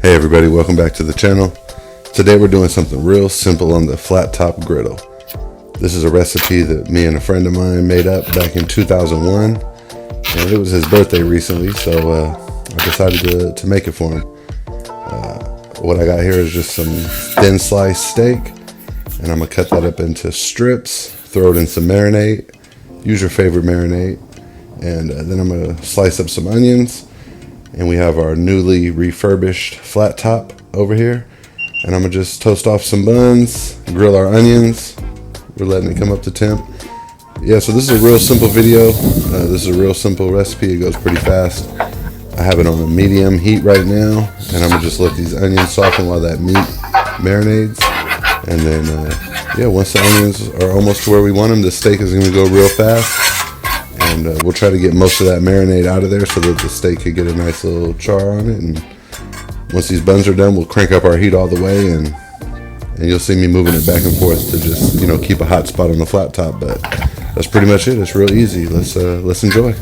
Hey everybody, welcome back to the channel. Today we're doing something real simple on the flat top griddle. This is a recipe that me and a friend of mine made up back in 2001, and it was his birthday recently, so I decided to make it for him. What I got here is just some thin sliced steak, and I'm gonna cut that up into strips, throw it in some marinade, use your favorite marinade, and then I'm gonna slice up some onions. And we have our newly refurbished flat top over here. And I'm gonna just toast off some buns, grill our onions. We're letting it come up to temp. Yeah, so this is a real simple video. This is a real simple recipe. It goes pretty fast. I have it on a medium heat right now. And I'm gonna just let these onions soften while that meat marinades. And then, yeah, once the onions are almost to where we want them, the steak is gonna go real fast. And we'll try to get most of that marinade out of there so that the steak could get a nice little char on it. And once these buns are done, we'll crank up our heat all the way, and you'll see me moving it back and forth to just, you know, keep a hot spot on the flat top. But that's pretty much it. It's real easy. Let's enjoy.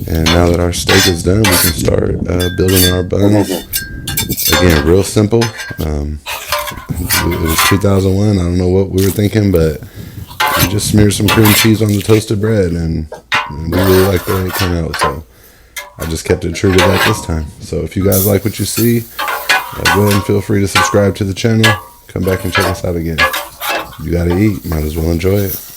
And now that our steak is done, we can start building our buns. Again, real simple. It was 2001. I don't know what we were thinking, but we just smeared some cream cheese on the toasted bread, and we really like the way it came out. So I just kept it true to that this time. So if you guys like what you see, go ahead and feel free to subscribe to the channel. Come back and check us out again. You gotta eat. Might as well enjoy it.